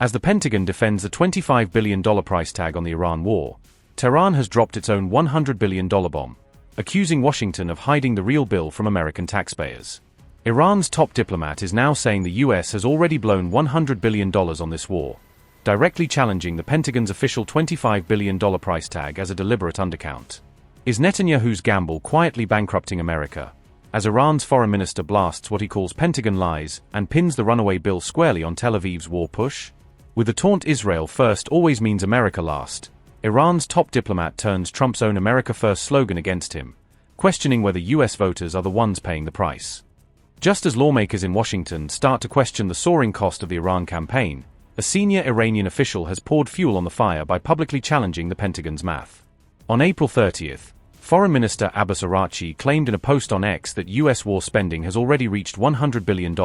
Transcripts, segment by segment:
As the Pentagon defends the $25 billion price tag on the Iran war, Tehran has dropped its own $100 billion bomb, accusing Washington of hiding the real bill from American taxpayers. Iran's top diplomat is now saying the US has already blown $100 billion on this war, directly challenging the Pentagon's official $25 billion price tag as a deliberate undercount. Is Netanyahu's gamble quietly bankrupting America, as Iran's foreign minister blasts what he calls Pentagon lies and pins the runaway bill squarely on Tel Aviv's war push? With the taunt "Israel first always means America last," Iran's top diplomat turns Trump's own "America first" slogan against him, questioning whether US voters are the ones paying the price. Just as lawmakers in Washington start to question the soaring cost of the Iran campaign, a senior Iranian official has poured fuel on the fire by publicly challenging the Pentagon's math. On April 30th, Foreign Minister Abbas Araghchi claimed in a post on X that US war spending has already reached $100 billion,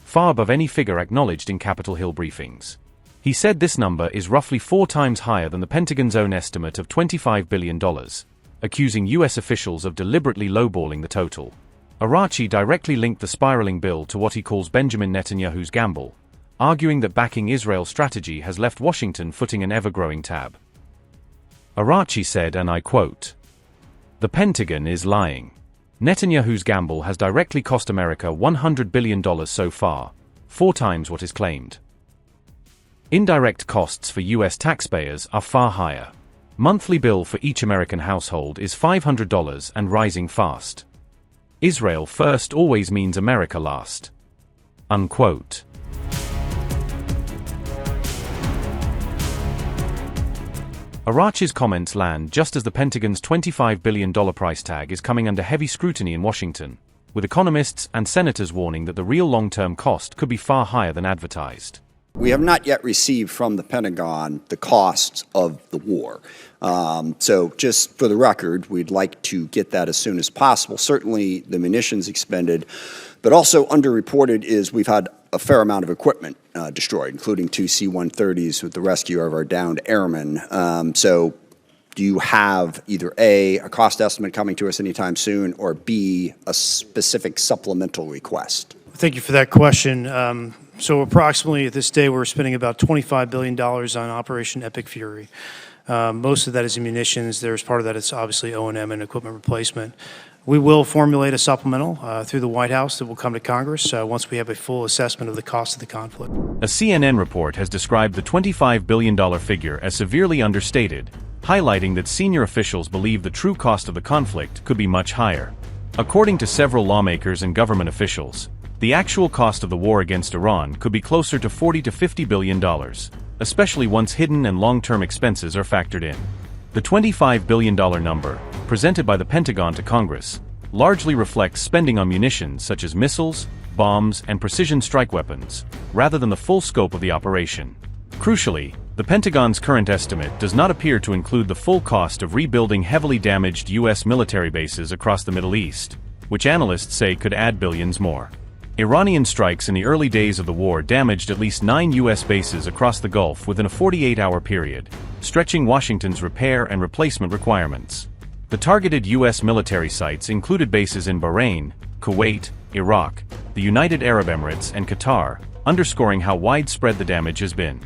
far above any figure acknowledged in Capitol Hill briefings. He said this number is roughly 4 times higher than the Pentagon's own estimate of $25 billion, accusing US officials of deliberately lowballing the total. Araghchi directly linked the spiraling bill to what he calls Benjamin Netanyahu's gamble, arguing that backing Israel's strategy has left Washington footing an ever-growing tab. Araghchi said, and I quote, "The Pentagon is lying. Netanyahu's gamble has directly cost America $100 billion so far, 4 times what is claimed. Indirect costs for US taxpayers are far higher. Monthly bill for each American household is $500 and rising fast. Israel first always means America last." Unquote. Araghchi's comments land just as the Pentagon's $25 billion price tag is coming under heavy scrutiny in Washington, with economists and senators warning that the real long-term cost could be far higher than advertised. We have not yet received from the Pentagon the costs of the war. So just for the record, we'd like to get that as soon as possible. Certainly the munitions expended, but also underreported is we've had a fair amount of equipment destroyed, including 2 C-130s with the rescue of our downed airmen. So do you have either A, cost estimate coming to us anytime soon, or B, a specific supplemental request? Thank you for that question. So approximately at this day, we're spending about $25 billion on Operation Epic Fury. Most of that is in munitions. There's part of that is obviously O&M and equipment replacement. We will formulate a supplemental through the White House that will come to Congress once we have a full assessment of the cost of the conflict. A CNN report has described the $25 billion figure as severely understated, highlighting that senior officials believe the true cost of the conflict could be much higher. According to several lawmakers and government officials, the actual cost of the war against Iran could be closer to $40 to $50 billion, especially once hidden and long-term expenses are factored in. The $25 billion number, presented by the Pentagon to Congress, largely reflects spending on munitions such as missiles, bombs, and precision strike weapons, rather than the full scope of the operation. Crucially, the Pentagon's current estimate does not appear to include the full cost of rebuilding heavily damaged U.S. military bases across the Middle East, which analysts say could add billions more. Iranian strikes in the early days of the war damaged at least 9 U.S. bases across the Gulf within a 48-hour period, stretching Washington's repair and replacement requirements. The targeted U.S. military sites included bases in Bahrain, Kuwait, Iraq, the United Arab Emirates, and Qatar, underscoring how widespread the damage has been.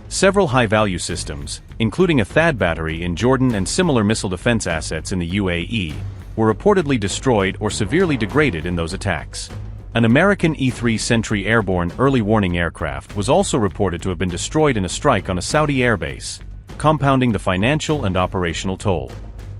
Several high-value systems, including a THAAD battery in Jordan and similar missile defense assets in the UAE, were reportedly destroyed or severely degraded in those attacks. An American E-3 Sentry airborne early warning aircraft was also reported to have been destroyed in a strike on a Saudi airbase, compounding the financial and operational toll.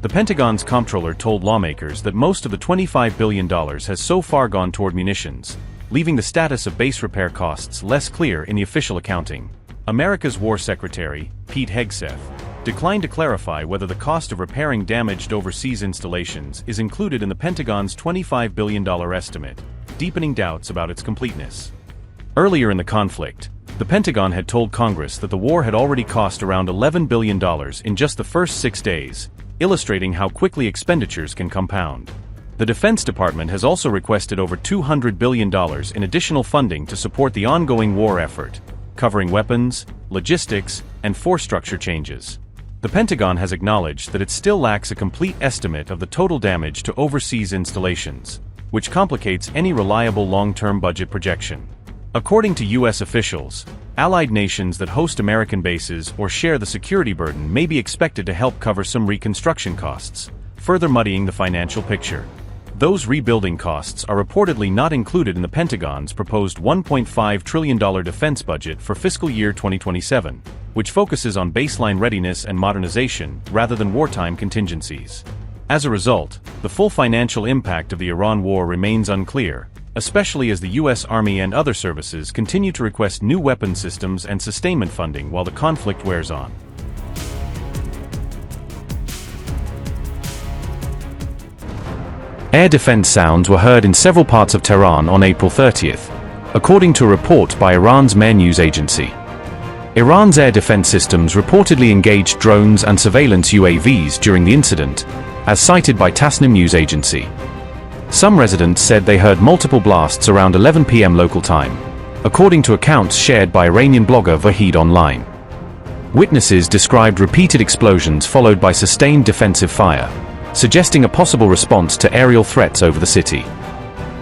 The Pentagon's comptroller told lawmakers that most of the $25 billion has so far gone toward munitions, leaving the status of base repair costs less clear in the official accounting. America's War Secretary, Pete Hegseth, declined to clarify whether the cost of repairing damaged overseas installations is included in the Pentagon's $25 billion estimate, deepening doubts about its completeness. Earlier in the conflict, the Pentagon had told Congress that the war had already cost around $11 billion in just the first 6 days, illustrating how quickly expenditures can compound. The Defense Department has also requested over $200 billion in additional funding to support the ongoing war effort, covering weapons, logistics, and force structure changes. The Pentagon has acknowledged that it still lacks a complete estimate of the total damage to overseas installations, which complicates any reliable long-term budget projection. According to U.S. officials, allied nations that host American bases or share the security burden may be expected to help cover some reconstruction costs, further muddying the financial picture. Those rebuilding costs are reportedly not included in the Pentagon's proposed $1.5 trillion defense budget for fiscal year 2027, which focuses on baseline readiness and modernization rather than wartime contingencies. As a result, the full financial impact of the Iran war remains unclear, especially as the U.S. Army and other services continue to request new weapon systems and sustainment funding while the conflict wears on. Air defense sounds were heard in several parts of Tehran on April 30th, according to a report by Iran's Mehr news agency. Iran's air defense systems reportedly engaged drones and surveillance UAVs during the incident, as cited by Tasnim news agency. Some residents said they heard multiple blasts around 11 p.m. local time, according to accounts shared by Iranian blogger Vahid Online. Witnesses described repeated explosions followed by sustained defensive fire, suggesting a possible response to aerial threats over the city.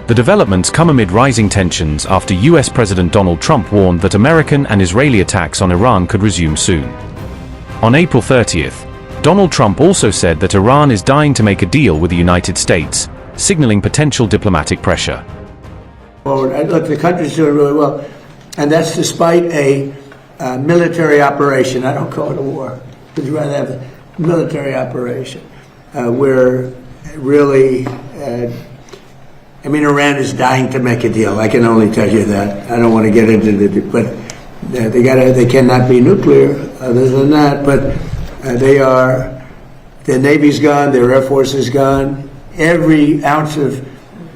The developments come amid rising tensions after U.S. President Donald Trump warned that American and Israeli attacks on Iran could resume soon. On April 30th, Donald Trump also said that Iran is dying to make a deal with the United States, signaling potential diplomatic pressure. Look, the country's doing really well, and that's despite a military operation. I don't call it a war. Would you rather have a military operation? Where really, Iran is dying to make a deal. I can only tell you that. I don't want to get into the, but they cannot be nuclear. Other than that, but their Navy's gone, their Air Force is gone. Every ounce of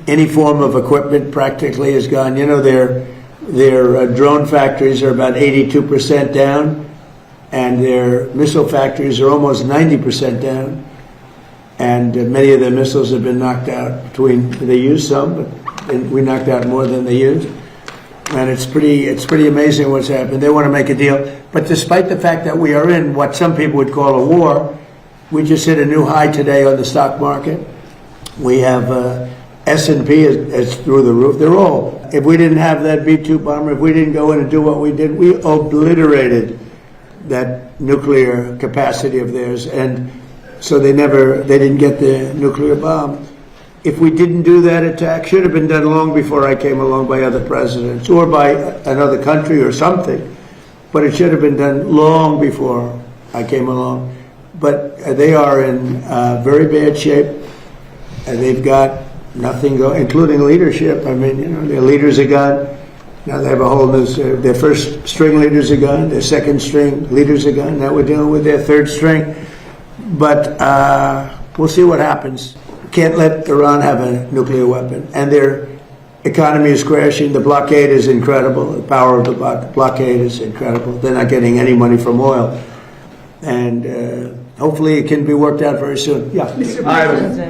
any form of equipment practically is gone. You know, their drone factories are about 82% down, and their missile factories are almost 90% down. And many of their missiles have been knocked out. They used some, but we knocked out more than they used. And it's pretty amazing what's happened. They want to make a deal. But despite the fact that we are in what some people would call a war, we just hit a new high today on the stock market. We have S&P is through the roof. They're all. If we didn't have that B-2 bomber, if we didn't go in and do what we did, we obliterated that nuclear capacity of theirs. And so they didn't get the nuclear bomb. If we didn't do that attack, should have been done long before I came along by other presidents or by another country or something. But it should have been done long before I came along. But they are in very bad shape. They've got nothing going, including leadership. I mean, their leaders are gone. Now they have a whole new, their first string leaders are gone. Their second string leaders are gone. Now we're dealing with their third string. But we'll see what happens. Can't let Iran have a nuclear weapon. And their economy is crashing. The blockade is incredible. The power of the blockade is incredible. They're not getting any money from oil. And hopefully it can be worked out very soon. Yeah.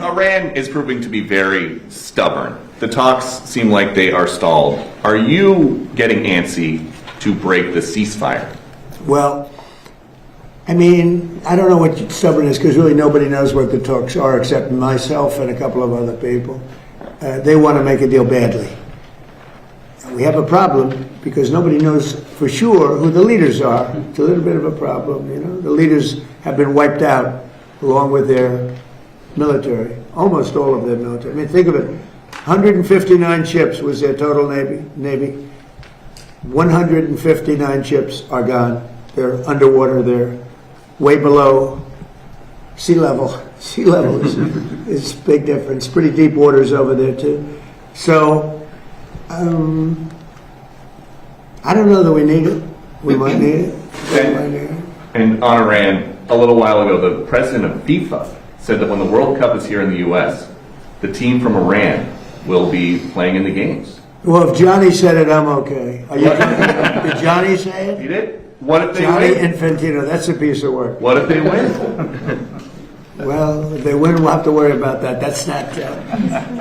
Iran is proving to be very stubborn. The talks seem like they are stalled. Are you getting antsy to break the ceasefire? Well, I mean, I don't know what stubborn is, because really nobody knows what the talks are except myself and a couple of other people. They want to make a deal badly. We have a problem because nobody knows for sure who the leaders are. It's a little bit of a problem, The leaders have been wiped out along with their military, almost all of their military. I mean, think of it. 159 ships was their total Navy. 159 ships are gone. They're underwater. They're way below sea level. Sea level is a big difference. Pretty deep waters over there, too. So, I don't know that we need it. We might need it. And on Iran, a little while ago, the president of FIFA said that when the World Cup is here in the U.S., the team from Iran will be playing in the games. Well, if Johnny said it, I'm okay. Did Johnny say it? He did. What if they Johnny win? Infantino, that's a piece of work. What if they win? Well, if they win, we'll have to worry about that. That's not.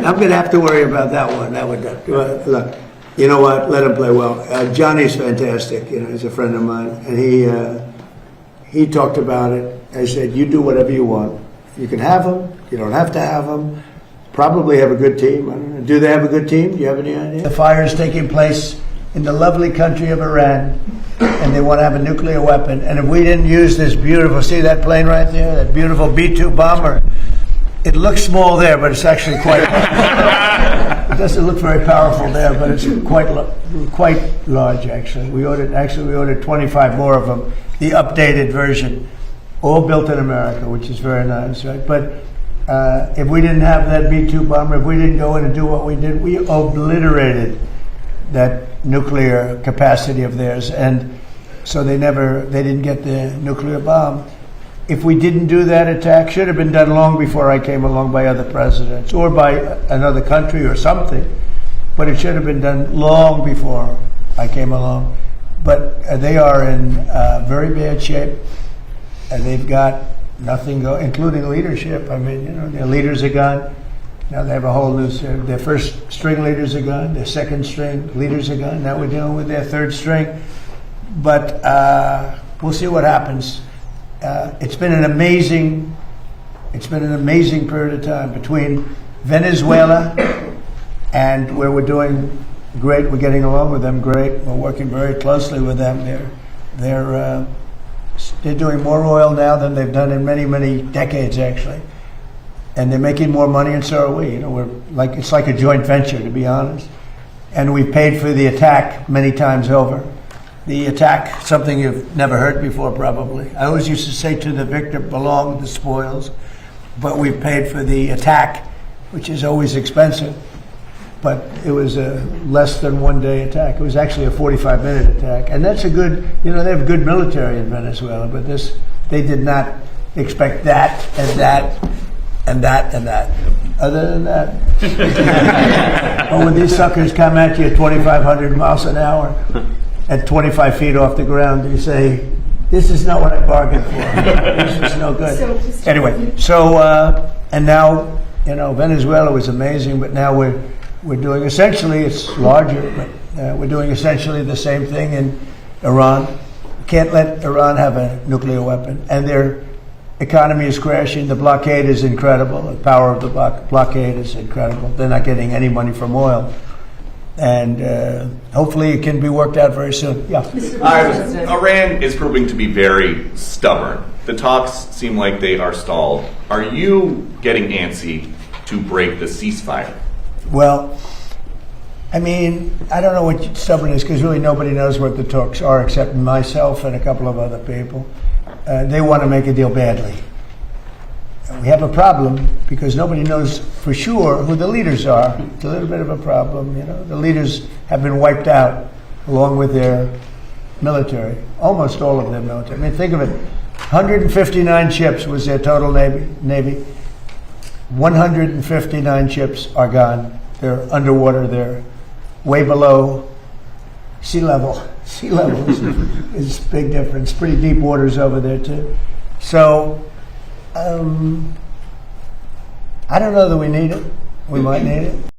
I'm going to have to worry about that one. Look, you know what? Let him play well. Johnny's fantastic. He's a friend of mine, and he talked about it. I said, "You do whatever you want. You can have them. You don't have to have them. Probably have a good team. I don't know. Do they have a good team? Do you have any idea?" The fire is taking place in the lovely country of Iran, and they want to have a nuclear weapon. And if we didn't use this beautiful, see that plane right there, that beautiful B-2 bomber, it looks small there, but it's actually quite, it doesn't look very powerful there, but it's quite large, actually. We ordered 25 more of them, the updated version, all built in America, which is very nice, right? But if we didn't have that B-2 bomber, if we didn't go in and do what we did, we obliterated that nuclear capacity of theirs, and so they didn't get the nuclear bomb. If we didn't do that attack, should have been done long before I came along by other presidents or by another country or something, but it should have been done long before I came along. But they are in very bad shape, and they've got nothing going, including leadership. I mean, their leaders are gone. Now they have a whole new, their first string leaders are gone, their second string leaders are gone. Now we're dealing with their third string. But we'll see what happens. It's been an amazing period of time between Venezuela and where we're doing great. We're getting along with them great. We're working very closely with them. They're doing more oil now than they've done in many, many decades, actually. And they're making more money, and so are we. It's like a joint venture, to be honest. And we paid for the attack many times over. The attack, something you've never heard before, probably. I always used to say to the victor belong the spoils, but we paid for the attack, which is always expensive. But it was a less than 1 day attack. It was actually a 45-minute attack. And that's a good, they have good military in Venezuela, but they did not expect that and that and that and that. Other than that, when these suckers come at you at 2,500 miles an hour, at 25 feet off the ground, you say, this is not what I bargained for. This is no good. Anyway, and now, Venezuela was amazing, but now we're doing essentially, it's larger, but we're doing essentially the same thing in Iran. Can't let Iran have a nuclear weapon. And their economy is crashing. The blockade is incredible. The power of the blockade is incredible. They're not getting any money from oil. And hopefully it can be worked out very soon. Yeah. Iran is proving to be very stubborn. The talks seem like they are stalled. Are you getting antsy to break the ceasefire? Well, I mean, I don't know what stubborn is, because really nobody knows what the talks are except myself and a couple of other people. They want to make a deal badly. We have a problem because nobody knows for sure who the leaders are. It's a little bit of a problem, The leaders have been wiped out along with their military, almost all of their military. I mean, think of it. 159 ships was their total navy. 159 ships are gone. They're underwater. They're way below sea level. Sea level is a big difference. Pretty deep waters over there, too. So, I don't know that we need it. We might need it.